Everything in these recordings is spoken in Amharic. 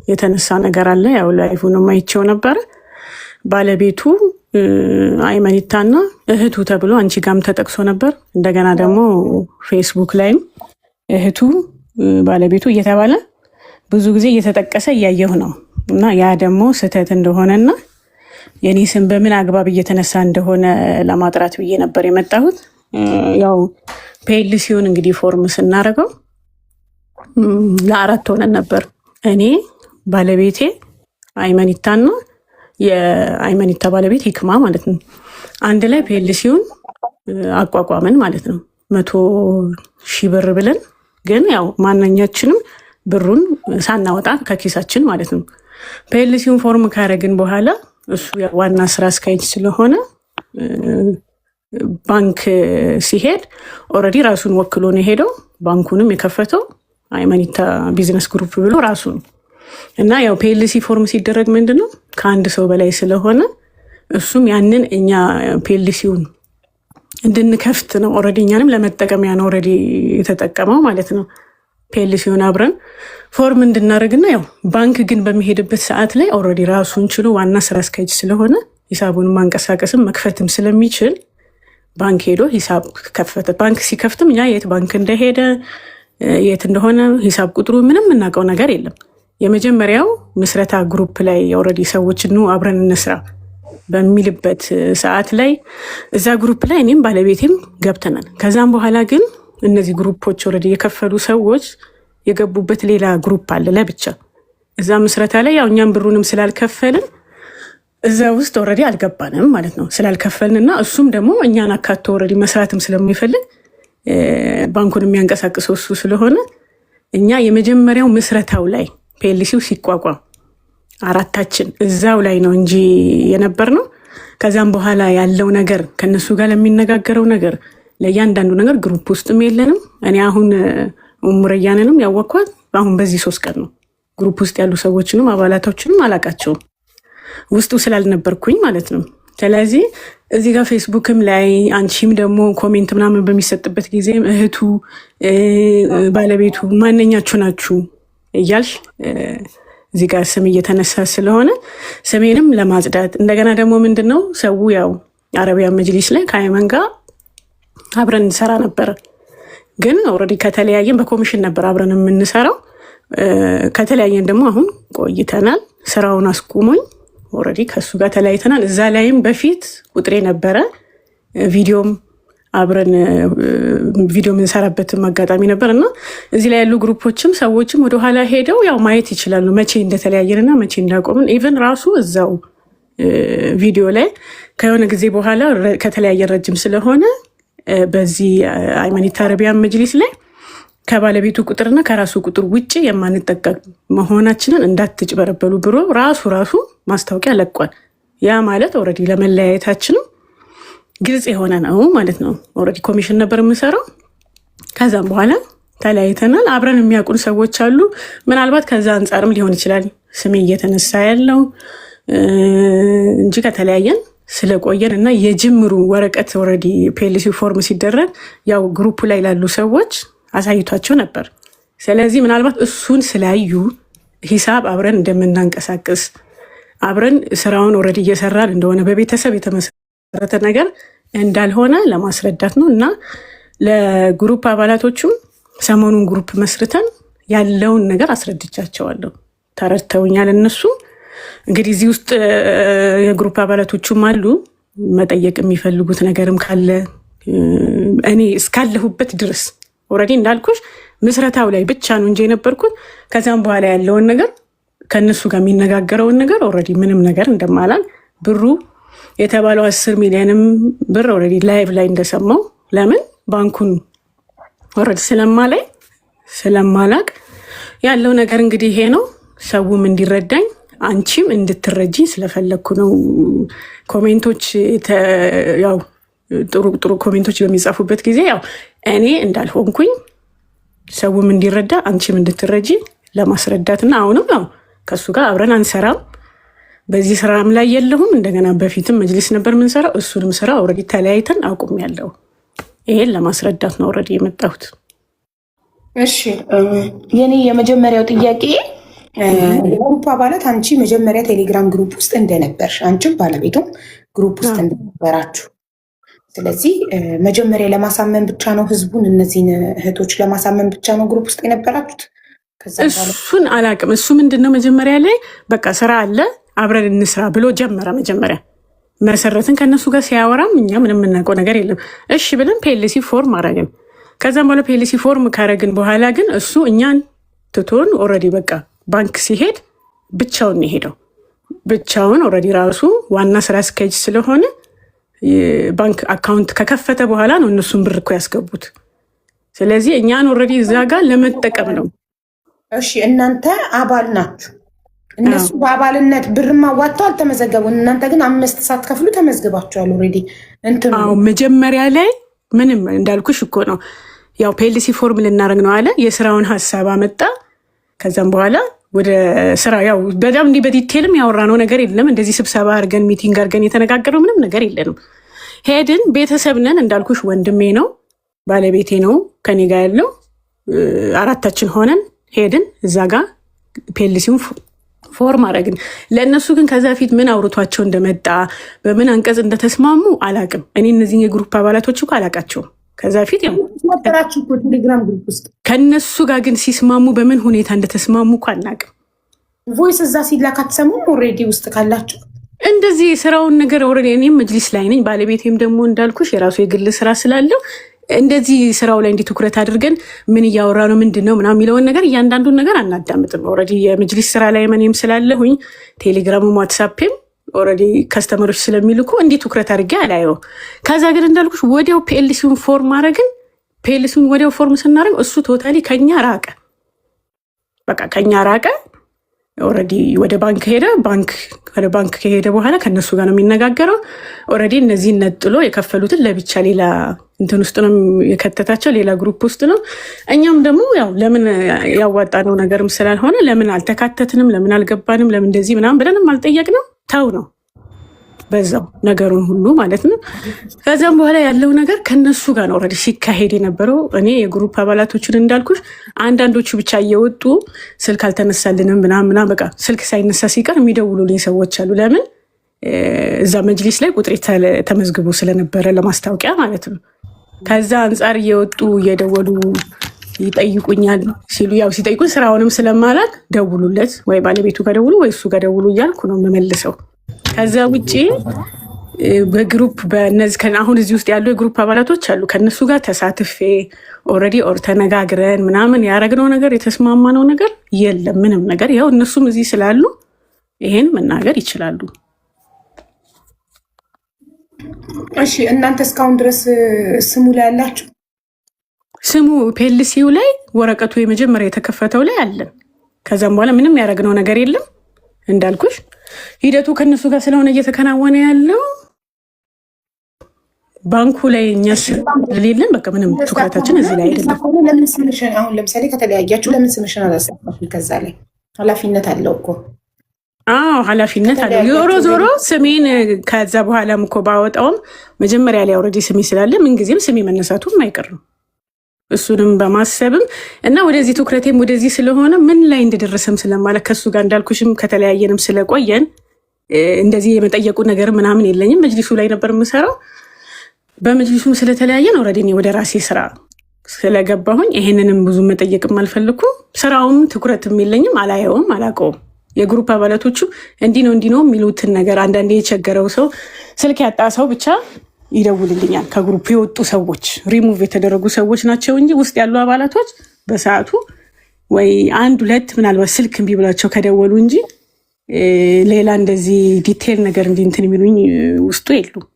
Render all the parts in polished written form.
የተነሳ ነገር አለ። ያው ላይፉንም አይቼው ነበር። ባለቤቱ አይመኒታና እህቱ ተብሎ አንቺ ጋም ተጠቅሶ ነበር። እንደገና ደግሞ ፌስቡክ ላይም እህቱ ባለቤቱ እየተባለ ብዙ ጊዜ እየተጠቀሰ እያየሁ ነው እና ያ ደግሞ ስህተት እንደሆነና የኔ ስም በምን አግባብ እየተነሳ እንደሆነ ለማጥራት ብዬ ነበር የመጣሁት። ያው ፒኤልሲውን እንግዲህ ፎርም ስናደርገው ለ4 ሆነን ነበር። እኔ ባለቤቴ አይመኒታና የአይመኒታ ባለቤት ሂክማ ማለት ነው። አንድ ላይ ፒኤልሲውን አቋቋመን ማለት ነው። 100,000 ብር ብለን ግን ያው ማንኛችንም ብሩን ሳናወጣ ከኪሳችን ማለት ነው። ፒኤልሲውን ፎርም ካረግን በኋላ እሱ ዋና ስራ አስኪያጅ ስለሆነ ባንክ ሲሄድ ኦልሬዲ ራሱን ወክሎ ነው ሄደው ባንኩንም የከፈተው አይመኒታ ቢዝነስ ግሩፕ ብሎ ራሱ ነው። እና ያው ፒኤልሲ ፎርም ሲደረግ ምንድነው ከአንድ ሰው በላይ ስለሆነ እሱም ያንን እኛ ፒኤልሲውን እንድንከፍት ነው ኦልሬዲ እኛንም ለመጠቀሚያ ነው ኦልሬዲ የተጠቀመው ማለት ነው። ፒኤልሲውን አብረን ፎርም እንድናደርግና ያው ባንክ ግን በሚሄድበት ሰዓት ላይ ኦልሬዲ ራሱን ችሎ ዋና ስራ አስኪያጅ ስለሆነ ሂሳቡን ማንቀሳቀስም መክፈትም ስለሚችል ባንክ ሄዶ ሂሳብ ከፈተ። ባንክ ሲከፍትም እኛ የት ባንክ እንደሄደ የት እንደሆነ ሂሳብ ቁጥሩ ምንም የምናውቀው ነገር የለም። የመጀመሪያው ምስረታ ግሩፕ ላይ ኦልሬዲ ሰዎች ኑ አብረን እንስራ በሚልበት ሰዓት ላይ እዛ ግሩፕ ላይ እኔም ባለቤቴም ገብተናል። ከዛም በኋላ ግን እነዚህ ግሩፖች ኦልሬዲ የከፈሉ ሰዎች የገቡበት ሌላ ግሩፕ አለ ለብቻ። እዛ ምስረታ ላይ ያው እኛም ብሩንም ስላልከፈልን እዛ ውስጥ ኦልሬዲ አልገባንም ማለት ነው ስላልከፈልንና እሱም ደግሞ እኛን አካቶ ኦልሬዲ መስራትም ስለሚፈልግ ባንኩን የሚያንቀሳቅሰው እሱ ስለሆነ እኛ የመጀመሪያው ምስረታው ላይ ፒኤልሲው ሲቋቋም 4ታችን እዛው ላይ ነው እንጂ የነበር ነው። ከዛም በኋላ ያለው ነገር ከነሱ ጋር ለሚነጋገረው ነገር ለእያንዳንዱ ነገር ግሩፕ ውስጥም የለንም። እኔ አሁን ሙረያንንም ያወቅኳት አሁን በዚህ 3 ቀን ነው። ግሩፕ ውስጥ ያሉ ሰዎችንም አባላቶችንም አላቃቸውም ውስጡ ስላልነበርኩኝ ማለት ነው። ስለዚህ እዚህ ጋር ፌስቡክም ላይ አንቺም ደግሞ ኮሜንት ምናምን በሚሰጥበት ጊዜ እህቱ ባለቤቱ ማንኛችሁ ናችሁ እያልሽ እዚህ ጋር ስም እየተነሳ ስለሆነ ስሜንም ለማጽዳት እንደገና ደግሞ ምንድነው ሰው ያው አረቢያ መጅሊስ ላይ ከአይመን ጋር አብረን እንሰራ ነበር። ግን ኦልሬዲ ከተለያየን በኮሚሽን ነበር አብረን የምንሰራው። ከተለያየን ደግሞ አሁን ቆይተናል። ስራውን አስቁሞኝ ኦልሬዲ ከሱ ጋር ተለያይተናል። እዛ ላይም በፊት ቁጥሬ ነበረ ቪዲዮም አብረን ቪዲዮ የምንሰራበትም አጋጣሚ ነበር እና እዚህ ላይ ያሉ ግሩፖችም ሰዎችም ወደኋላ ሄደው ያው ማየት ይችላሉ መቼ እንደተለያየንና መቼ እንዳቆምን። ኢቨን ራሱ እዛው ቪዲዮ ላይ ከሆነ ጊዜ በኋላ ከተለያየን ረጅም ስለሆነ በዚህ አይመኒታ አረቢያ መጅሊስ ላይ ከባለቤቱ ቁጥርና ከራሱ ቁጥር ውጭ የማንጠቀም መሆናችንን እንዳትጭበረበሉ ብሎ ራሱ ማስታወቂያ ለቋል። ያ ማለት ኦልሬዲ ለመለያየታችንም ግልጽ የሆነ ነው ማለት ነው። ኦልሬዲ ኮሚሽን ነበር የምሰራው። ከዛም በኋላ ተለያይተናል። አብረን የሚያውቁን ሰዎች አሉ። ምናልባት ከዛ አንጻርም ሊሆን ይችላል ስሜ እየተነሳ ያለው እንጂ ከተለያየን ስለቆየን እና የጅምሩ ወረቀት ኦልሬዲ ፒኤልሲ ፎርም ሲደረግ ያው ግሩፕ ላይ ላሉ ሰዎች አሳይቷቸው ነበር። ስለዚህ ምናልባት እሱን ስላዩ ሂሳብ አብረን እንደምናንቀሳቅስ አብረን ስራውን ኦልሬዲ እየሰራን እንደሆነ በቤተሰብ የተመሰረተ ነገር እንዳልሆነ ለማስረዳት ነው እና ለግሩፕ አባላቶቹም ሰሞኑን ግሩፕ መስርተን ያለውን ነገር አስረድቻቸዋለሁ። ተረድተውኛል። እነሱ እንግዲህ እዚህ ውስጥ የግሩፕ አባላቶቹም አሉ። መጠየቅ የሚፈልጉት ነገርም ካለ እኔ እስካለሁበት ድረስ ኦልሬዲ እንዳልኩሽ ምስረታው ላይ ብቻ ነው እንጂ የነበርኩት ከዛም በኋላ ያለውን ነገር ከነሱ ጋር የሚነጋገረውን ነገር ኦልሬዲ ምንም ነገር እንደማላል ብሩ የተባለው 10 ሚሊዮንም ብር ኦልሬዲ ላይቭ ላይ እንደሰማው ለምን ባንኩን ኦልሬዲ ስለማላቅ ያለው ነገር እንግዲህ ይሄ ነው። ሰውም እንዲረዳኝ አንቺም እንድትረጂ ስለፈለግኩ ነው። ኮሜንቶች ያው ጥሩ ኮሜንቶች በሚጻፉበት ጊዜ ያው እኔ እንዳልሆንኩኝ ሰውም እንዲረዳ አንቺም እንድትረጂ ለማስረዳትና አሁንም ያው ከሱ ጋር አብረን አንሰራም በዚህ ስራም ላይ የለሁም። እንደገና በፊትም መጅሊስ ነበር የምንሰራው። እሱንም ስራ ኦልሬዲ ተለያይተን አቁሜያለሁ። ይሄን ለማስረዳት ነው ኦልሬዲ የመጣሁት። እሺ የኔ የመጀመሪያው ጥያቄ የግሩፕ አባላት አንቺ መጀመሪያ ቴሌግራም ግሩፕ ውስጥ እንደነበርሽ አንቺም ባለቤቱም ግሩፕ ውስጥ እንደነበራችሁ፣ ስለዚህ መጀመሪያ ለማሳመን ብቻ ነው ህዝቡን፣ እነዚህን እህቶች ለማሳመን ብቻ ነው ግሩፕ ውስጥ የነበራችሁት? እሱን አላውቅም። እሱ ምንድነው መጀመሪያ ላይ በቃ ስራ አለ አብረን እንስራ ብሎ ጀመረ። መጀመሪያ መሰረትን ከእነሱ ጋር ሲያወራም እኛ ምንም የምናውቀው ነገር የለም። እሺ ብለን ፒኤልሲ ፎርም አረግን። ከዛም በኋላ ፒኤልሲ ፎርም ካረግን በኋላ ግን እሱ እኛን ትቶን ኦልሬዲ በቃ ባንክ ሲሄድ ብቻውን የሄደው ብቻውን ኦልሬዲ ራሱ ዋና ስራ አስኪያጅ ስለሆነ ባንክ አካውንት ከከፈተ በኋላ ነው እነሱን ብር እኮ ያስገቡት። ስለዚህ እኛን ኦልሬዲ እዛ ጋር ለመጠቀም ነው። እሺ እናንተ አባል ናችሁ። እነሱ በአባልነት ብር ማዋጥተው አልተመዘገቡን። እናንተ ግን 5 ሳትከፍሉ ተመዝግባችኋል ኦልሬዲ። መጀመሪያ ላይ ምንም እንዳልኩሽ እኮ ነው ያው ፒኤልሲ ፎርም ልናደርግ ነው አለ። የስራውን ሀሳብ አመጣ። ከዛም በኋላ ወደ ስራ ያው በጣም እንዲህ በዲቴልም ያወራነው ነገር የለም። እንደዚህ ስብሰባ አድርገን ሚቲንግ አድርገን የተነጋገረው ምንም ነገር የለንም። ሄድን። ቤተሰብ ነን እንዳልኩሽ፣ ወንድሜ ነው ባለቤቴ ነው ከኔ ጋር ያለው 4ታችን ሆነን ሄድን። እዛ ጋር ፒኤልሲውን ፎርም አደረግን። ለእነሱ ግን ከዛ ፊት ምን አውርቷቸው እንደመጣ በምን አንቀጽ እንደተስማሙ አላቅም። እኔ እነዚህ የግሩፕ አባላቶች እኮ አላቃቸውም። ከዛ ፊት ቴሌግራም ግሩፕ ውስጥ ከነሱ ጋር ግን ሲስማሙ በምን ሁኔታ እንደተስማሙ እኮ አናቅም። ቮይስ እዛ ሲላክ አትሰሙም? ኦልሬዲ ውስጥ ካላችሁ እንደዚህ የስራውን ነገር ኦልሬዲ እኔም መጅሊስ ላይ ነኝ። ባለቤቴም ደግሞ እንዳልኩሽ የራሱ የግል ስራ ስላለው እንደዚህ ስራው ላይ እንዲህ ትኩረት አድርገን ምን እያወራ ነው ምንድን ነው ምናምን የሚለውን ነገር እያንዳንዱን ነገር አናዳምጥም። ኦልሬዲ የመጅሊስ ስራ ላይ እኔም ስላለሁኝ ቴሌግራምም ዋትሳፕም ኦልሬዲ ከስተመሮች ስለሚልኩ እንዲህ ትኩረት አድርጌ አላየው። ከዛ ግን እንዳልኩሽ ወዲያው ፒኤልሲውን ፎርም አረግን። ፒኤልሲውን ወዲያው ፎርም ስናደርግ እሱ ቶታሊ ከኛ ራቀ። በቃ ከኛ ራቀ። ኦልሬዲ ወደ ባንክ ሄደ። ወደ ባንክ ከሄደ በኋላ ከነሱ ጋር ነው የሚነጋገረው። ኦልሬዲ እነዚህ ነጥሎ የከፈሉትን ለብቻ ሌላ እንትን ውስጥ ነው የከተታቸው፣ ሌላ ግሩፕ ውስጥ ነው። እኛም ደግሞ ያው ለምን ያዋጣነው ነገርም ስላልሆነ ለምን አልተካተትንም፣ ለምን አልገባንም፣ ለምን እንደዚህ ምናምን ብለንም አልጠየቅንም። ተው ነው በዛው ነገሩን ሁሉ ማለት ነው። ከዛም በኋላ ያለው ነገር ከነሱ ጋር ነው ኦልሬዲ ሲካሄድ የነበረው። እኔ የግሩፕ አባላቶችን እንዳልኩሽ አንዳንዶቹ ብቻ እየወጡ ስልክ አልተነሳልንም ምናምና በቃ ስልክ ሳይነሳ ሲቀር የሚደውሉልኝ ሰዎች አሉ። ለምን እዛ መጅሊስ ላይ ቁጥሬ ተመዝግቦ ስለነበረ ለማስታወቂያ ማለት ነው። ከዛ አንጻር እየወጡ እየደወሉ ይጠይቁኛል። ሲሉ ያው ሲጠይቁኝ ስራውንም ስለማላክ ደውሉለት፣ ወይ ባለቤቱ ጋር ደውሉ ወይ እሱ ጋር ደውሉ እያልኩ ነው የምመልሰው። ከዛ ውጭ በግሩፕ በእነዚህ አሁን እዚህ ውስጥ ያሉ የግሩፕ አባላቶች አሉ። ከነሱ ጋር ተሳትፌ ኦልሬዲ ተነጋግረን ምናምን ያደረግነው ነገር የተስማማነው ነገር የለም ምንም ነገር። ያው እነሱም እዚህ ስላሉ ይሄን መናገር ይችላሉ። እሺ እናንተ እስካሁን ድረስ ስሙ ላይ ያላችሁ? ስሙ ፒኤልሲው ላይ ወረቀቱ የመጀመሪያ የተከፈተው ላይ አለን። ከዛም በኋላ ምንም ያደረግነው ነገር የለም። እንዳልኩሽ ሂደቱ ከነሱ ጋር ስለሆነ እየተከናወነ ያለው ባንኩ ላይ እኛ ስለሌለን በቃ ምንም ትኩረታችን እዚህ ላይ አይደለም። አሁን ለምሳሌ ከተለያያችሁ ለምን ስምሽን አላሰፋሽም? ከዛ ላይ ኃላፊነት አለው እኮ። ኃላፊነት አለው። ዞሮ ዞሮ ስሜን ከዛ በኋላም እኮ ባወጣውም መጀመሪያ ላይ ኦልሬዲ ስሜ ስላለ ምንጊዜም ስሜ መነሳቱም አይቀር ነው። እሱንም በማሰብም እና ወደዚህ ትኩረቴም ወደዚህ ስለሆነ ምን ላይ እንደደረሰም ስለማለት ከሱ ጋር እንዳልኩሽም ከተለያየንም ስለቆየን እንደዚህ የመጠየቁ ነገር ምናምን የለኝም። መጅሊሱ ላይ ነበር የምሰራው። በመጅሊሱም ስለተለያየን ኦልሬዲ እኔ ወደ ራሴ ስራ ስለገባሁኝ ይሄንንም ብዙ መጠየቅም አልፈልኩም። ስራውም ትኩረትም የለኝም፣ አላየውም፣ አላውቀውም። የግሩፕ አባላቶቹ እንዲህ ነው የሚሉትን ነገር አንዳንዴ የቸገረው ሰው ስልክ ያጣ ሰው ብቻ ይደውልልኛል። ከግሩፕ የወጡ ሰዎች ሪሙቭ የተደረጉ ሰዎች ናቸው እንጂ ውስጥ ያሉ አባላቶች በሰዓቱ ወይ 1-2 ምናልባት ስልክ እምቢ ብላቸው ከደወሉ እንጂ ሌላ እንደዚህ ዲቴል ነገር እንትን የሚሉኝ ውስጡ የሉም።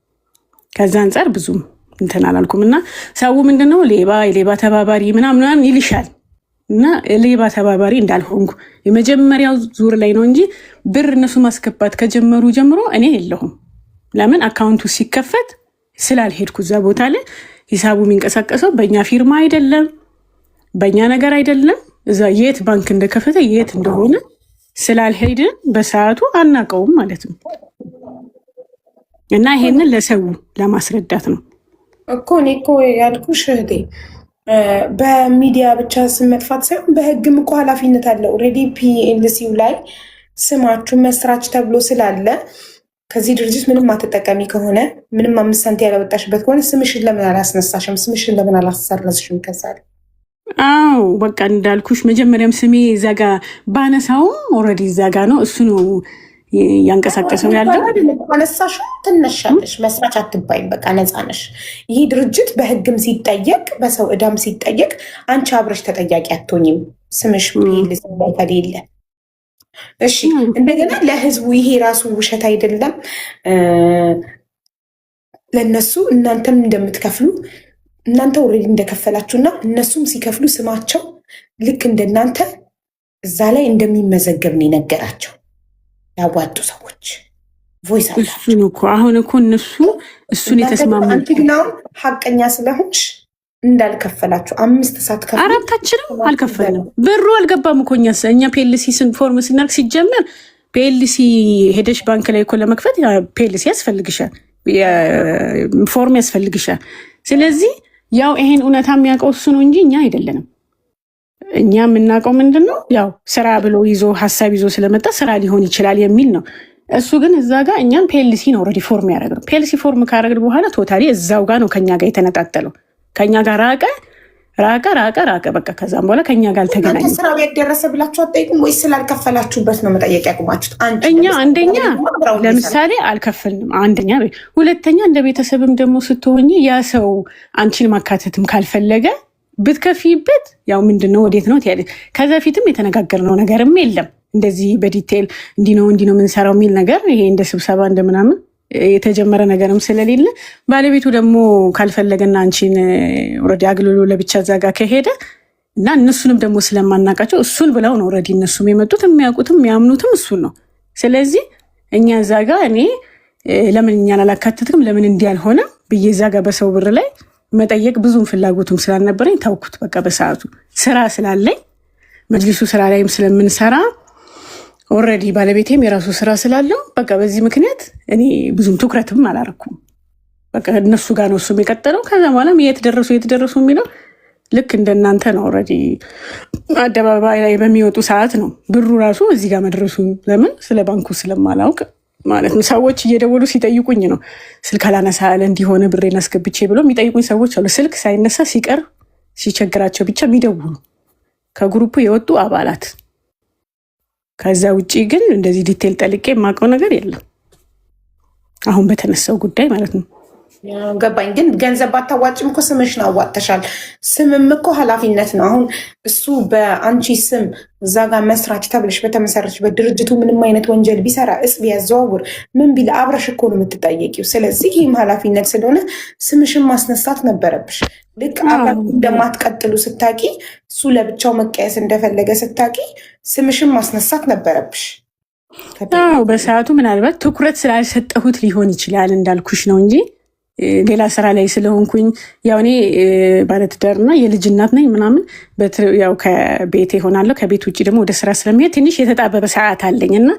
ከዛ አንጻር ብዙም እንትን አላልኩም። እና ሰው ምንድነው የሌባ ተባባሪ ምናምን ይልሻል። እና ሌባ ተባባሪ እንዳልሆንኩ የመጀመሪያው ዙር ላይ ነው እንጂ ብር እነሱ ማስገባት ከጀመሩ ጀምሮ እኔ የለሁም። ለምን አካውንቱ ሲከፈት ስላልሄድኩ እዛ ቦታ ላይ ሂሳቡ የሚንቀሳቀሰው በእኛ ፊርማ አይደለም፣ በእኛ ነገር አይደለም። እዛ የት ባንክ እንደከፈተ የት እንደሆነ ስላልሄድን በሰዓቱ አናውቀውም ማለት ነው። እና ይሄንን ለሰው ለማስረዳት ነው እኮ እኔ እኮ ያልኩሽ እህቴ። በሚዲያ ብቻ ስም መጥፋት ሳይሆን በህግም እኮ ኃላፊነት አለ። ኦልሬዲ ፒኤልሲው ላይ ስማችሁ መስራች ተብሎ ስላለ ከዚህ ድርጅት ምንም አትጠቀሚ ከሆነ ምንም 5 ሳንቲም ያላወጣሽበት ከሆነ ስምሽን ለምን አላስነሳሽም? ስምሽን ለምን አላሰረዝሽም? ከዛ አዎ በቃ እንዳልኩሽ መጀመሪያም ስሜ እዛ ጋ ባነሳውም ኦልሬዲ እዛ ጋ ነው እሱ ነው ያንቀሳቀሰው ያለው። አነሳሹ ትነሻለሽ፣ መስራች አትባይም። በቃ ነፃ ነሽ። ይህ ድርጅት በህግም ሲጠየቅ በሰው እዳም ሲጠየቅ አንቺ አብረሽ ተጠያቂ አትሆኝም ስምሽ ፒኤልሲ ላይ ከሌለ። እሺ እንደገና ለህዝቡ ይሄ ራሱ ውሸት አይደለም። ለነሱ እናንተም እንደምትከፍሉ እናንተ ኦልሬዲ እንደከፈላችሁና እነሱም ሲከፍሉ ስማቸው ልክ እንደናንተ እዛ ላይ እንደሚመዘገብ ነው የነገራቸው ያዋጡ ሰዎች ቮይስ አላቸው። እሱን እኮ አሁን እኮ እነሱ እሱን የተስማሙ አንቺ ግን አሁን ሀቀኛ ስለሆንሽ እንዳልከፈላችሁ 5 ሰዓት ከፍሉ አራታችንም አልከፈልንም። ብሩ አልገባም እኮ እኛ ፒኤልሲ ፎርም ስናርግ ሲጀመር ፒኤልሲ ሄደሽ ባንክ ላይ እኮ ለመክፈት ፒኤልሲ ያስፈልግሻል፣ ፎርም ያስፈልግሻል። ስለዚህ ያው ይሄን እውነታ የሚያውቀው እሱ ነው እንጂ እኛ አይደለንም። እኛ የምናውቀው ምንድን ነው ያው ስራ ብሎ ይዞ ሀሳብ ይዞ ስለመጣ ስራ ሊሆን ይችላል የሚል ነው። እሱ ግን እዛ ጋር እኛም ፒኤልሲ ነው ኦልሬዲ ፎርም ያደረግ ነው። ፒኤልሲ ፎርም ካደረግን በኋላ ቶታሊ እዛው ጋር ነው ከኛ ጋር የተነጣጠለው። ከኛ ጋር ራቀ በቃ። ከዛም በኋላ ከኛ ጋር አልተገናኘም። ስራ ቤት ደረሰ ብላችሁ አትጠይቁም ወይ? ስላልከፈላችሁበት ነው መጠየቅ ያቁማችሁት? እኛ አንደኛ ለምሳሌ አልከፈልንም፣ አንደኛ። ሁለተኛ እንደ ቤተሰብም ደግሞ ስትሆኝ ያ ሰው አንቺን ማካተትም ካልፈለገ ብትከፊበት ያው ምንድነው ወዴት ነው ትያለሽ። ከዛ ፊትም የተነጋገርነው ነገርም የለም እንደዚህ በዲቴል እንዲህ ነው የምንሰራው የሚል ነገር ይሄ እንደ ስብሰባ እንደምናምን የተጀመረ ነገርም ስለሌለ ባለቤቱ ደግሞ ካልፈለገና አንቺን ኦልሬዲ አግልሎ ለብቻ ዛጋ ከሄደ እና እነሱንም ደግሞ ስለማናቃቸው እሱን ብለው ነው ኦልሬዲ እነሱም የመጡት የሚያውቁትም የሚያምኑትም እሱን ነው። ስለዚህ እኛ ዛጋ እኔ ለምን እኛን አላካተትክም ለምን እንዲህ ያልሆነ ብዬ ዛጋ በሰው ብር ላይ መጠየቅ ብዙም ፍላጎቱም ስላልነበረኝ ታውኩት። በቃ በሰዓቱ ስራ ስላለኝ መጅሊሱ ስራ ላይም ስለምንሰራ ኦልሬዲ ባለቤቴም የራሱ ስራ ስላለው በቃ በዚህ ምክንያት እኔ ብዙም ትኩረትም አላረኩም። በቃ እነሱ ጋር ነው እሱም የቀጠለው። ከዛ በኋላም የት ደረሱ የሚለው ልክ እንደናንተ ነው። ኦልሬዲ አደባባይ ላይ በሚወጡ ሰዓት ነው ብሩ ራሱ እዚህ ጋር መድረሱ። ለምን ስለ ባንኩ ስለማላውቅ ማለት ነው። ሰዎች እየደወሉ ሲጠይቁኝ ነው ስልክ አላነሳ ያለ እንዲሆነ ብሬን አስገብቼ ብሎ የሚጠይቁኝ ሰዎች አሉ። ስልክ ሳይነሳ ሲቀር ሲቸግራቸው ብቻ የሚደውሉ ከግሩፑ የወጡ አባላት። ከዛ ውጭ ግን እንደዚህ ዲቴል ጠልቄ የማውቀው ነገር የለም አሁን በተነሳው ጉዳይ ማለት ነው። ገባኝ። ግን ገንዘብ ባታዋጭም እኮ ስምሽን አዋጥተሻል። ስምም እኮ ኃላፊነት ነው። አሁን እሱ በአንቺ ስም እዛ ጋር መስራች ተብለሽ በተመሰረችበት ድርጅቱ ምንም አይነት ወንጀል ቢሰራ እጽ ቢያዘዋውር ምን ቢል አብረሽ እኮ ነው የምትጠየቂው። ስለዚህ ይህም ኃላፊነት ስለሆነ ስምሽን ማስነሳት ነበረብሽ። ልክ አብራችሁ እንደማትቀጥሉ ስታቂ፣ እሱ ለብቻው መቀየስ እንደፈለገ ስታቂ ስምሽን ማስነሳት ነበረብሽ። በሰዓቱ ምናልባት ትኩረት ስላልሰጠሁት ሊሆን ይችላል እንዳልኩሽ ነው እንጂ ሌላ ስራ ላይ ስለሆንኩኝ ያው እኔ ባለትዳርና የልጅ እናት ነኝ ምናምን ያው ከቤት ይሆናለሁ። ከቤት ውጭ ደግሞ ወደ ስራ ስለሚሄድ ትንሽ የተጣበበ ሰዓት አለኝ እና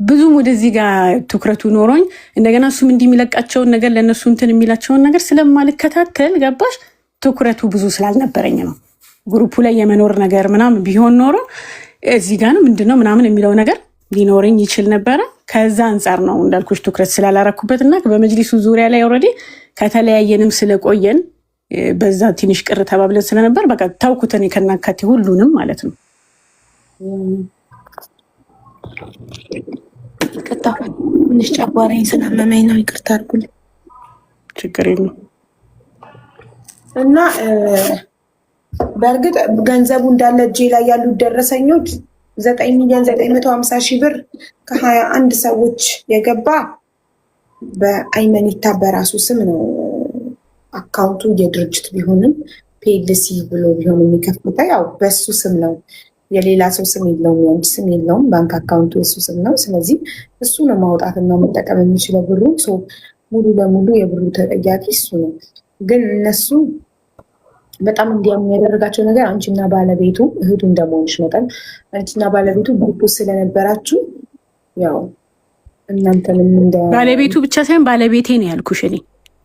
ብዙም ወደዚህ ጋር ትኩረቱ ኖሮኝ እንደገና እሱም እንዲህ የሚለቃቸውን ነገር ለእነሱ እንትን የሚላቸውን ነገር ስለማልከታተል ገባሽ ትኩረቱ ብዙ ስላልነበረኝ ነው። ግሩፑ ላይ የመኖር ነገር ምናምን ቢሆን ኖሮ እዚህ ጋር ነው ምንድነው ምናምን የሚለው ነገር ሊኖረኝ ይችል ነበረ። ከዛ አንጻር ነው እንዳልኩሽ ትኩረት ስላላረኩበት እና በመጅሊሱ ዙሪያ ላይ ኦልሬዲ ከተለያየንም ስለቆየን በዛ ትንሽ ቅር ተባብለን ስለነበር በቃ ታውኩትን ከናካቴ ሁሉንም ማለት ነው። ይቅርታ ትንሽ ጨጓራዬን ስላመመኝ ነው። ይቅርታ አድርጉልኝ። ችግር የለም። እና በእርግጥ ገንዘቡ እንዳለ እጄ ላይ ያሉት ደረሰኞች 9,950,000 ብር ከ21 ሰዎች የገባ በአይመኒታ በራሱ ስም ነው። አካውንቱ የድርጅት ቢሆንም ፒኤልሲ ብሎ ቢሆን የሚከፍሉት ያው በሱ ስም ነው። የሌላ ሰው ስም የለውም፣ የአንድ ስም የለውም። ባንክ አካውንቱ የሱ ስም ነው። ስለዚህ እሱ ነው ማውጣትና መጠቀም የሚችለው ብሩ። ሙሉ ለሙሉ የብሩ ተጠያቂ እሱ ነው። ግን እነሱ በጣም እንዲያምኑ ያደረጋቸው ነገር አንቺና ባለቤቱ እህቱ እንደመሆንሽ መጠን አንቺና ባለቤቱ ግሩፕ ስለነበራችሁ ያው እናንተንም እንደ ባለቤቱ ብቻ ሳይሆን ባለቤቴ ነው ያልኩሽ። እኔ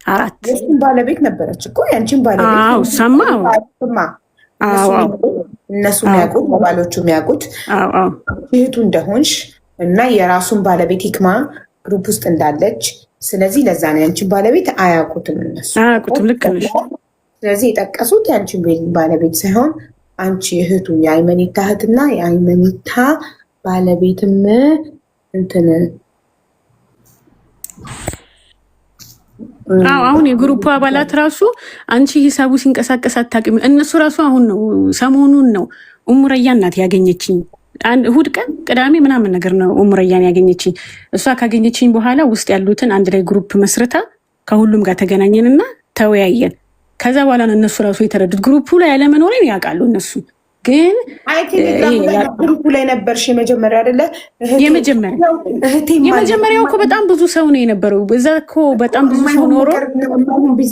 4 የእሱን ባለቤት ነበረች እኮ ያንቺን ባለቤት እነሱ የሚያውቁት ባሎቹ የሚያውቁት እህቱ እንደሆንሽ እና የራሱን ባለቤት ሂክማ ግሩፕ ውስጥ እንዳለች። ስለዚህ ለዛ ነው ያንቺን ባለቤት አያውቁትም እነሱ አያውቁትም። ልክ ነሽ። ስለዚህ የጠቀሱት ያንቺን ባለቤት ሳይሆን አንቺ እህቱ የአይመኒታ እህትና የአይመኒታ ባለቤትም እንትን አሁን የግሩፕ አባላት ራሱ አንቺ ሂሳቡ ሲንቀሳቀስ አታውቂም። እነሱ ራሱ አሁን ነው ሰሞኑን ነው ኡሙረያ ናት ያገኘችኝ። እሑድ ቀን ቅዳሜ ምናምን ነገር ነው ኡሙረያን ያገኘችኝ። እሷ ካገኘችኝ በኋላ ውስጥ ያሉትን አንድ ላይ ግሩፕ መስርታ ከሁሉም ጋር ተገናኘንና ተወያየን። ከዛ በኋላ ነው እነሱ ራሱ የተረዱት። ግሩፑ ላይ ያለመኖሬን ያውቃሉ እነሱ ግን ግሩፑ ላይ ነበርሽ የመጀመሪያ አይደለ? የመጀመሪያው እኮ በጣም ብዙ ሰው ነው የነበረው። እዛ እኮ በጣም ብዙ ሰው ኖሮ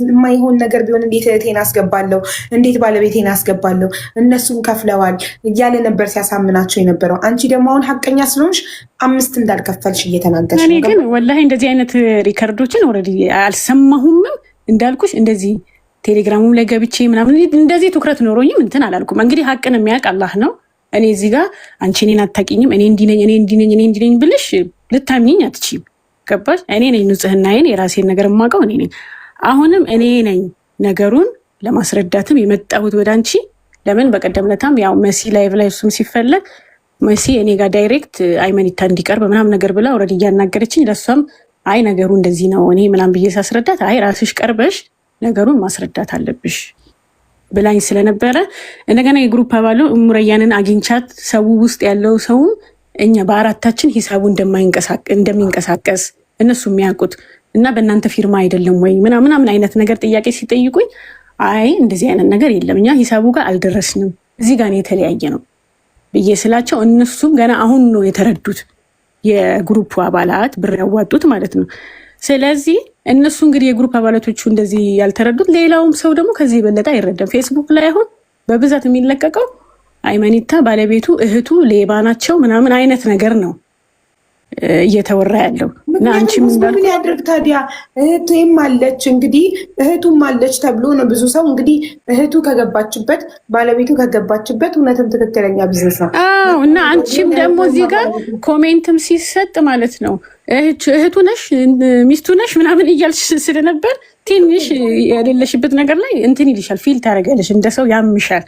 የማይሆን ነገር ቢሆን እንዴት እህቴን አስገባለሁ፣ እንዴት ባለቤቴን አስገባለሁ፣ እነሱም ከፍለዋል እያለ ነበር ሲያሳምናቸው የነበረው። አንቺ ደግሞ አሁን ሀቀኛ ስለሆንሽ 5 እንዳልከፈልሽ እየተናገርሽ ነው። እኔ ግን ወላሂ እንደዚህ አይነት ሪከርዶችን ኦልሬዲ አልሰማሁምም እንዳልኩሽ እንደዚህ ቴሌግራሙም ላይ ገብቼ ምናምን እንደዚህ ትኩረት ኖሮኝም እንትን አላልኩም። እንግዲህ ሀቅን የሚያውቅ አላህ ነው። እኔ እዚህ ጋር አንቺ እኔን አታውቂኝም፣ እኔ እንዲነኝ እኔ እንዲነኝ እኔ እንዲነኝ ብልሽ ልታምኚኝ አትችይም። ገባሽ? እኔ ነኝ ንጽህናዬን የራሴን ነገር የማውቀው እኔ ነኝ። አሁንም እኔ ነኝ ነገሩን ለማስረዳትም የመጣሁት ወደ አንቺ። ለምን በቀደም ለታም ያው መሲ ላይቭ ላይ እሱም ሲፈለግ መሲ እኔ ጋር ዳይሬክት አይመኒታ እንዲቀርብ ምናምን ነገር ብላ ኦልሬዲ እያናገረችኝ፣ ለእሷም አይ ነገሩ እንደዚህ ነው እኔ ምናምን ብዬ ሳስረዳት አይ ራስሽ ቀርበሽ ነገሩን ማስረዳት አለብሽ ብላኝ ስለነበረ እንደገና የግሩፕ አባሉ ኡሙረያንን አግኝቻት ሰው ውስጥ ያለው ሰውም እኛ በአራታችን ሂሳቡ እንደሚንቀሳቀስ እነሱ የሚያውቁት እና በእናንተ ፊርማ አይደለም ወይ ምናምን አይነት ነገር ጥያቄ ሲጠይቁኝ አይ እንደዚህ አይነት ነገር የለም እኛ ሂሳቡ ጋር አልደረስንም እዚህ ጋር የተለያየ ነው ብዬ ስላቸው እነሱም ገና አሁን ነው የተረዱት የግሩፕ አባላት ብር ያዋጡት ማለት ነው። ስለዚህ እነሱ እንግዲህ የግሩፕ አባላቶቹ እንደዚህ ያልተረዱት፣ ሌላውም ሰው ደግሞ ከዚህ የበለጠ አይረዳም። ፌስቡክ ላይ አሁን በብዛት የሚለቀቀው አይመኒታ ባለቤቱ እህቱ ሌባ ናቸው ምናምን አይነት ነገር ነው እየተወራ ያለው እና አንቺ ምን ያድርግ ታዲያ? እህቱም አለች እንግዲህ እህቱም አለች ተብሎ ነው ብዙ ሰው እንግዲህ እህቱ ከገባችበት ባለቤቱ ከገባችበት እውነትም ትክክለኛ ቢዝነስ ነው። አዎ እና አንቺም ደግሞ እዚህ ጋር ኮሜንትም ሲሰጥ ማለት ነው እህቱ ነሽ ሚስቱ ነሽ ምናምን እያልሽ ስለነበር ትንሽ የሌለሽበት ነገር ላይ እንትን ይልሻል፣ ፊል ታደርጊያለሽ፣ እንደ ሰው ያምሻል።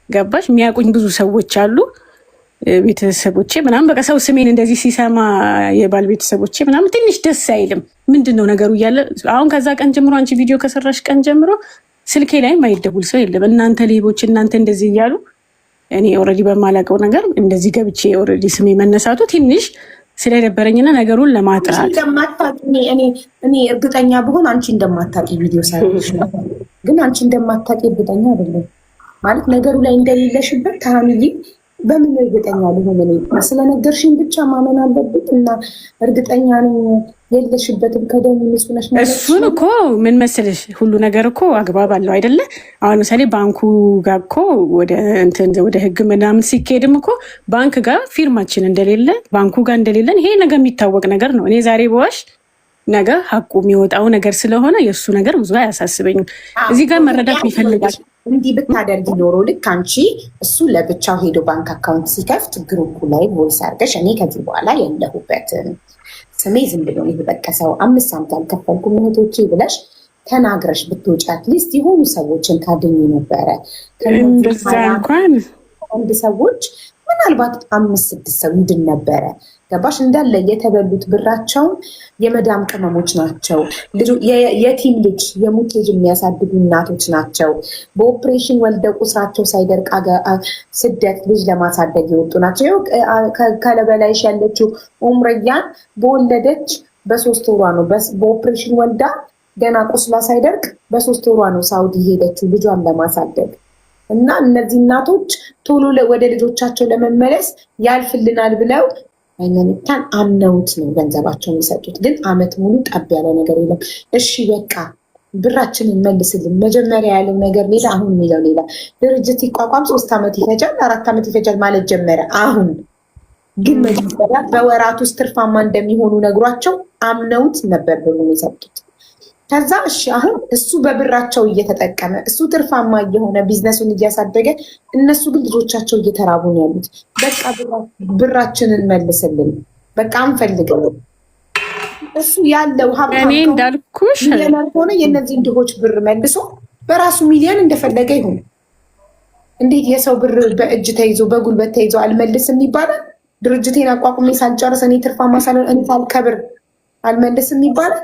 ገባሽ? የሚያውቁኝ ብዙ ሰዎች አሉ ቤተሰቦቼ ምናምን በቃ ሰው ስሜን እንደዚህ ሲሰማ የባል ቤተሰቦቼ ምናምን ትንሽ ደስ አይልም። ምንድን ነው ነገሩ እያለ አሁን ከዛ ቀን ጀምሮ አንቺ ቪዲዮ ከሰራሽ ቀን ጀምሮ ስልኬ ላይ ማይደውል ሰው የለም። እናንተ ሌቦች እናንተ እንደዚህ እያሉ እኔ ኦልሬዲ በማላውቀው ነገር እንደዚህ ገብቼ ኦልሬዲ ስሜ መነሳቱ ትንሽ ስለደበረኝና ነገሩን ለማጥራት እኔ እርግጠኛ ብሆን አንቺ እንደማታውቂ ቪዲዮ ሳይሆንሽ ነው። ግን አንቺ እንደማታውቂ እርግጠኛ አይደለም ማለት ነገሩ ላይ እንደሌለሽበት ታምይ በምን እርግጠኛ ሊሆን እኔ ስለነገርሽኝ ብቻ ማመን አለብኝ እና እርግጠኛ ነኝ የለሽበትም ከደም ንጹህ ነሽ። እሱን እኮ ምን መሰለሽ ሁሉ ነገር እኮ አግባብ አለው አይደለ? አሁን ለምሳሌ ባንኩ ጋር እኮ ወደ ህግ ምናምን ሲካሄድም እኮ ባንክ ጋር ፊርማችን እንደሌለ ባንኩ ጋር እንደሌለን ይሄ ነገር የሚታወቅ ነገር ነው። እኔ ዛሬ በዋሽ ነገ ሀቁ የሚወጣው ነገር ስለሆነ የእሱ ነገር ብዙ አያሳስበኝም። እዚህ ጋር መረዳት ይፈልጋል። እንዲህ ብታደርጊ ኖሮ ልክ አንቺ እሱ ለብቻው ሄዶ ባንክ አካውንት ሲከፍት ግሩፑ ላይ ቮይስ አድርገሽ እኔ ከዚህ በኋላ የለሁበትም ስሜ ዝም ብሎ የተጠቀሰው 5 ሳንቲም አልከፈልኩም እህቶቼ ብለሽ ተናግረሽ ብትወጪ አትሊስት የሆኑ ሰዎችን ታገኝ ነበረ። እንኳን አንድ ሰዎች ምናልባት 5-6 ሰው ይድን ነበረ። ገባሽ? እንዳለ የተበሉት ብራቸውን የመዳም ቅመሞች ናቸው። የቲም ልጅ የሙት ልጅ የሚያሳድጉ እናቶች ናቸው። በኦፕሬሽን ወልደው ቁስራቸው ሳይደርቅ ስደት ልጅ ለማሳደግ የወጡ ናቸው። ከለበላይሽ ያለችው ኡሙረያን በወለደች በ3 ወሯ ነው በኦፕሬሽን ወልዳ ገና ቁስላ ሳይደርቅ በ3 ወሯ ነው ሳውዲ ሄደችው ልጇን ለማሳደግ እና እነዚህ እናቶች ቶሎ ወደ ልጆቻቸው ለመመለስ ያልፍልናል ብለው አይመኒታን አምነውት ነው ገንዘባቸውን የሰጡት። ግን አመት ሙሉ ጠብ ያለ ነገር የለም። እሺ በቃ ብራችንን መልስልን። መጀመሪያ ያለው ነገር ሌላ፣ አሁን የሚለው ሌላ። ድርጅት ይቋቋም 3 ዓመት ይፈጃል 4 ዓመት ይፈጃል ማለት ጀመረ። አሁን ግን መጀመሪያ በወራት ውስጥ ትርፋማ እንደሚሆኑ ነግሯቸው አምነውት ነበር ብሎ የሰጡት። ከዛ እሺ አሁን እሱ በብራቸው እየተጠቀመ እሱ ትርፋማ እየሆነ ቢዝነሱን እያሳደገ እነሱ ግን ልጆቻቸው እየተራቡ ነው ያሉት። በቃ ብራችንን መልስልን፣ በቃ አንፈልግም። እሱ ያለው እኔ እንዳልኩሽ ሚሊዮነር ሆነ የእነዚህን ድሆች ብር መልሶ በራሱ ሚሊዮን እንደፈለገ ይሁን። እንዴት የሰው ብር በእጅ ተይዞ በጉልበት ተይዞ አልመልስም ይባላል? ድርጅቴን አቋቁሜ ሳልጨርስ እኔ ትርፋማ ሳልሆን እኔ ሳልከብር አልመልስም ይባላል?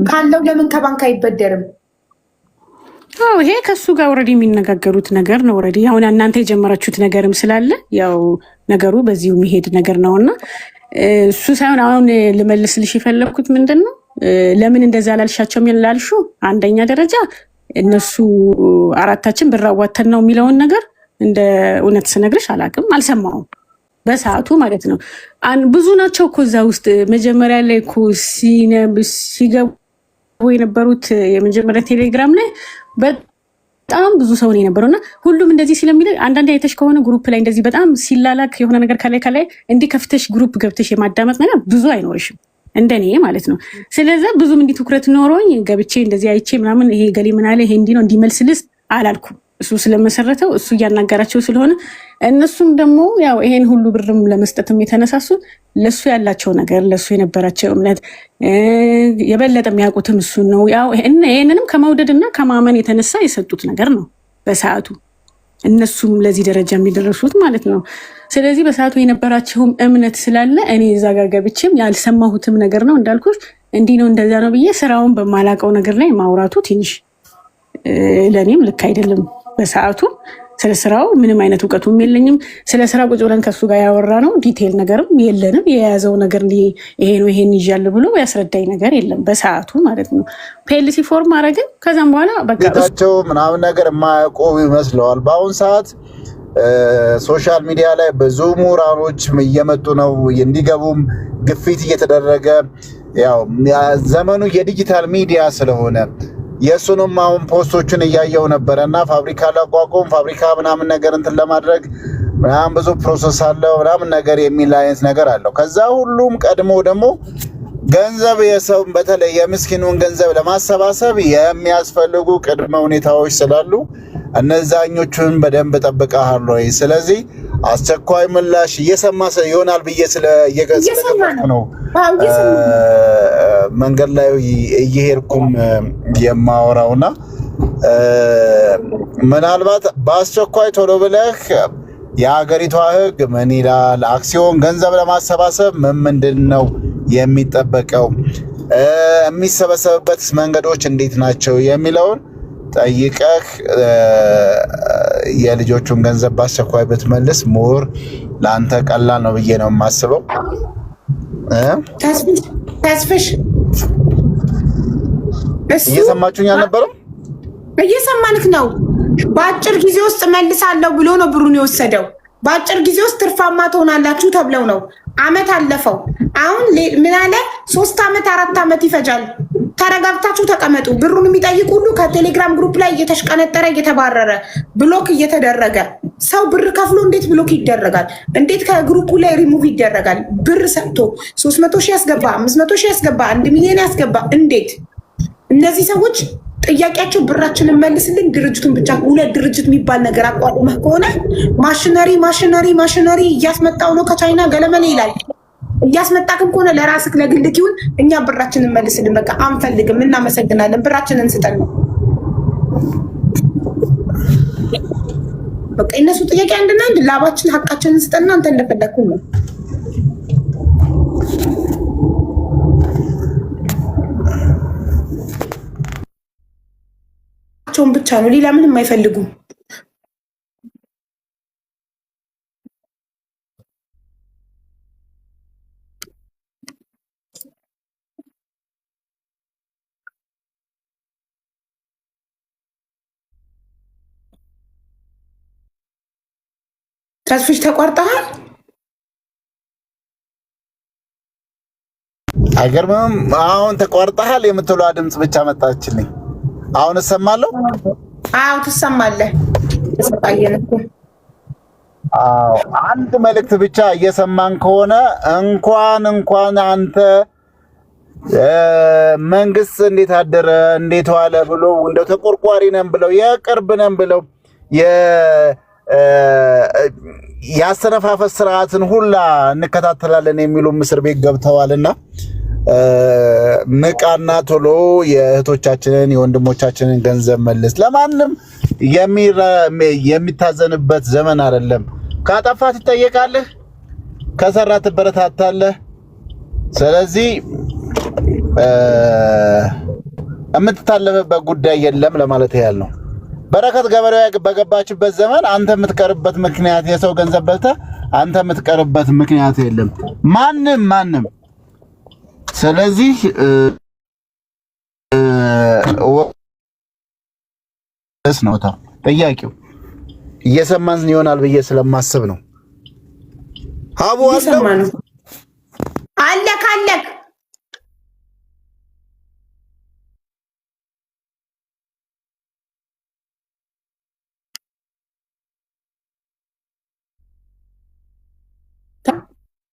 ካለው ለምን ከባንክ አይበደርም? ይሄ ከሱ ጋር ኦልሬዲ የሚነጋገሩት ነገር ነው። ኦልሬዲ አሁን እናንተ የጀመራችሁት ነገርም ስላለ ያው ነገሩ በዚሁ የሚሄድ ነገር ነው እና እሱ ሳይሆን አሁን ልመልስልሽ የፈለግኩት ምንድን ነው ለምን እንደዛ ላልሻቸው ላልሹ፣ አንደኛ ደረጃ እነሱ አራታችን ብር አዋተን ነው የሚለውን ነገር እንደ እውነት ስነግርሽ አላውቅም፣ አልሰማሁም በሰዓቱ ማለት ነው። ብዙ ናቸው እኮ እዛ ውስጥ መጀመሪያ ላይ እኮ ሲገቡ የነበሩት የመጀመሪያ ቴሌግራም ላይ በጣም ብዙ ሰው ነው የነበረው እና ሁሉም እንደዚህ ስለሚል አንዳንድ አይተሽ ከሆነ ግሩፕ ላይ እንደዚህ በጣም ሲላላክ የሆነ ነገር ከላይ እንዲህ ከፍተሽ ግሩፕ ገብተሽ የማዳመጥ ነገር ብዙ አይኖርሽም እንደኔ ማለት ነው። ስለዚህ ብዙም እንዲህ ትኩረት ኖሮኝ ገብቼ እንደዚህ አይቼ ምናምን ይሄ ገሌ ምን አለ ይሄ እንዲህ ነው እንዲመልስልስ አላልኩም። እሱ ስለመሰረተው እሱ እያናገራቸው ስለሆነ እነሱም ደግሞ ያው ይሄን ሁሉ ብርም ለመስጠትም የተነሳሱት ለሱ ያላቸው ነገር ለሱ የነበራቸው እምነት የበለጠ የሚያውቁትም እሱ ነው። ያው ይሄንንም ከመውደድና ከማመን የተነሳ የሰጡት ነገር ነው በሰዓቱ እነሱም ለዚህ ደረጃ የሚደርሱት ማለት ነው። ስለዚህ በሰዓቱ የነበራቸውም እምነት ስላለ እኔ እዛ ጋር ገብቼም ያልሰማሁትም ነገር ነው እንዳልኩሽ እንዲህ ነው እንደዛ ነው ብዬ ስራውን በማላውቀው ነገር ላይ ማውራቱ ትንሽ ለእኔም ልክ አይደለም። በሰዓቱ ስለ ስራው ምንም አይነት እውቀቱም የለኝም። ስለ ስራ ቁጭ ብለን ከሱ ጋር ያወራ ነው ዲቴል ነገርም የለንም። የያዘው ነገር ይሄ ነው ይሄን ይዣል ብሎ ያስረዳኝ ነገር የለም በሰዓቱ ማለት ነው። ፒኤልሲ ፎርም አረግን። ከዛም በኋላ በቃቸው ምናምን ነገር የማያውቁ ይመስለዋል። በአሁን ሰዓት ሶሻል ሚዲያ ላይ ብዙ ምሁራኖች እየመጡ ነው፣ እንዲገቡም ግፊት እየተደረገ ያው ዘመኑ የዲጂታል ሚዲያ ስለሆነ የሱንም አሁን ፖስቶችን እያየው ነበረ እና ፋብሪካ ላቋቁም ፋብሪካ ምናምን ነገር እንትን ለማድረግ ምናምን ብዙ ፕሮሰስ አለው ምናምን ነገር የሚል አይነት ነገር አለው። ከዛ ሁሉም ቀድሞ ደግሞ ገንዘብ የሰው በተለይ የምስኪኑን ገንዘብ ለማሰባሰብ የሚያስፈልጉ ቅድመ ሁኔታዎች ስላሉ እነዛኞቹን በደንብ ጠብቀሃል ወይ? ስለዚህ አስቸኳይ ምላሽ እየሰማ ይሆናል ብዬ ስለገለጽኩ ነው መንገድ ላይ እየሄድኩም የማወራውና ምናልባት በአስቸኳይ ቶሎ ብለህ የሀገሪቷ ሕግ ምን ይላል? አክሲዮን ገንዘብ ለማሰባሰብ ምንድን ነው የሚጠበቀው? የሚሰበሰብበት መንገዶች እንዴት ናቸው የሚለውን ጠይቀህ የልጆቹን ገንዘብ በአስቸኳይ ብትመልስ ሞር ለአንተ ቀላል ነው ብዬ ነው የማስበው። ተስፍሽ እየሰማችሁኝ አልነበረም? እየሰማንክ ነው። በአጭር ጊዜ ውስጥ መልሳለሁ ብሎ ነው ብሩን የወሰደው። በአጭር ጊዜ ውስጥ ትርፋማ ትሆናላችሁ ተብለው ነው። አመት አለፈው። አሁን ምን አለ? 3 ዓመት 4 ዓመት ይፈጃል። ተረጋግታችሁ ተቀመጡ። ብሩን የሚጠይቅ ሁሉ ከቴሌግራም ግሩፕ ላይ እየተሽቀነጠረ እየተባረረ ብሎክ እየተደረገ ሰው ብር ከፍሎ እንዴት ብሎክ ይደረጋል? እንዴት ከግሩፑ ላይ ሪሙቭ ይደረጋል? ብር ሰጥቶ 300 ሺህ ያስገባ 500 ሺህ ያስገባ 1 ሚሊዮን ያስገባ እንዴት? እነዚህ ሰዎች ጥያቄያቸው ብራችንን መልስልን፣ ድርጅቱን ብቻ። ሁለት ድርጅት የሚባል ነገር አቋቁመህ ከሆነ ማሽነሪ እያስመጣው ነው ከቻይና ገለመሌ ይላል። እያስመጣክም ከሆነ ለራስክ ለግልክ ይሁን፣ እኛ ብራችንን መልስልን፣ በቃ አንፈልግም፣ እናመሰግናለን፣ ብራችንን ስጠን ነው በቃ። እነሱ ጥያቄ አንድና አንድ ላባችን ሀቃችንን ስጠና አንተ እንደፈለግኩ ነው። ብቻ ነው፣ ሌላ ምንም አይፈልጉም። ተስፍሽ ተቋርጠሃል። አይገርምም? አሁን ተቋርጠሃል የምትለዋ ድምፅ ብቻ መጣችልኝ። አሁን እሰማለሁ። አዎ ትሰማለህ። አንድ መልእክት ብቻ እየሰማን ከሆነ እንኳን አንተ መንግስት እንዴት አደረ እንዴት ዋለ ብሎ እንደው ተቆርቋሪ ነን ብለው የቅርብ ነን ብለው የአሰነፋፈስ ስርዓትን ሁላ እንከታተላለን የሚሉ እስር ቤት ገብተዋልና ንቃና ቶሎ የእህቶቻችንን የወንድሞቻችንን ገንዘብ መልስ። ለማንም የሚታዘንበት ዘመን አይደለም። ካጠፋ ትጠየቃለህ፣ ከሰራ ትበረታታለህ። ስለዚህ የምትታለፍበት ጉዳይ የለም ለማለት ያህል ነው። በረከት ገበሬው በገባችበት ዘመን አንተ የምትቀርበት ምክንያት የሰው ገንዘብ በልተህ አንተ የምትቀርበት ምክንያት የለም ማንም። ስለዚህ ነው ጥያቄው እየሰማን ይሆናል ብዬ ስለማስብ ነው። ሀቡ አለክ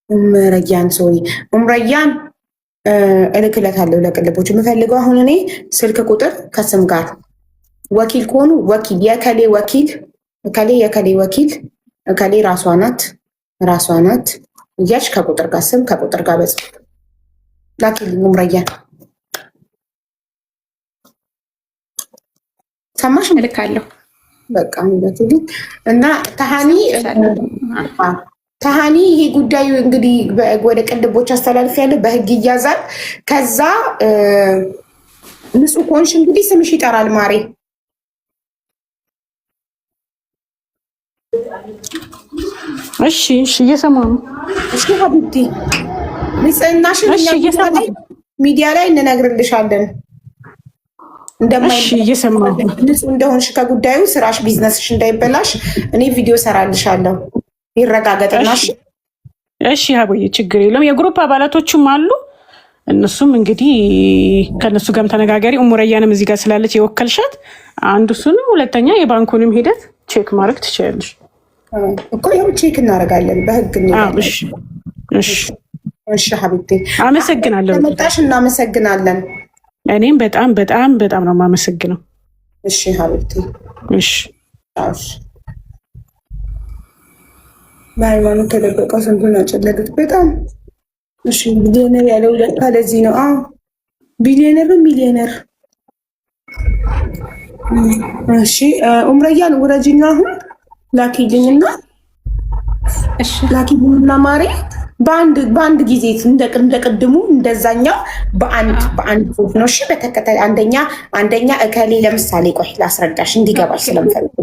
ኡምረያን ኡምረያን እልክለታለሁ ለቅልቦች የምፈልገው አሁን እኔ ስልክ ቁጥር ከስም ጋር ወኪል ከሆኑ ወኪል የከሌ ወኪል የከሌ ወኪል እከሌ ራሷ ናት እያልሽ ከቁጥር ጋር ስም ከቁጥር ጋር በጽ ላኪልኝ። ኡምረያን ሰማሽ? እልካለሁ በቃ እና ተሃኒ ይሄ ጉዳዩ እንግዲህ ወደ ቅልቦች አስተላልፍ ያለው በህግ ይያዛል። ከዛ ንጹህ ኮንሽ እንግዲህ ስምሽ ይጠራል። ማሬ እሺ እየሰማሁ ነው። እሺ ሀቢብቲ ንጽህናሽን ሚዲያ ላይ እንነግርልሻለን። እየሰማሁ ንጹህ እንደሆንሽ ከጉዳዩ ስራሽ ቢዝነስሽ እንዳይበላሽ እኔ ቪዲዮ ሰራልሻለሁ። ይረጋገጥናሽ። እሺ ሀቦዬ ችግር የለውም። የግሩፕ አባላቶችም አሉ። እነሱም እንግዲህ ከነሱ ጋርም ተነጋገሪ። ኡሙረያንም እዚህ ጋር ስላለች የወከልሻት አንዱ እሱ ነው። ሁለተኛ የባንኩንም ሂደት ቼክ ማድረግ ትችላለሽ እኮ። ያው ቼክ እናደርጋለን በህግ ነው። እሺ ሀቢብቴ አመሰግናለሁ። ተመጣሽ እናመሰግናለን። እኔም በጣም በጣም በጣም ነው የማመሰግነው። እሺ ሀቢብቴ እሺ። በሃይማኖት ተደበቀው ስንቱን አጨለዱት በጣም። እሺ ቢሊዮነር ያለው ለካ ለዚህ ነው። ቢሊዮነር ሚሊዮነር። እሺ ኡምረያን ወረጂና አሁን ላኪልኝና ላኪልኝና ማሬ በአንድ ጊዜ እንደቅድሙ እንደዛኛው በአንድ ፎት ነው። እሺ በተከታታይ አንደኛ እከሌ ለምሳሌ ቆይ ላስረዳሽ እንዲገባሽ ስለምፈልግ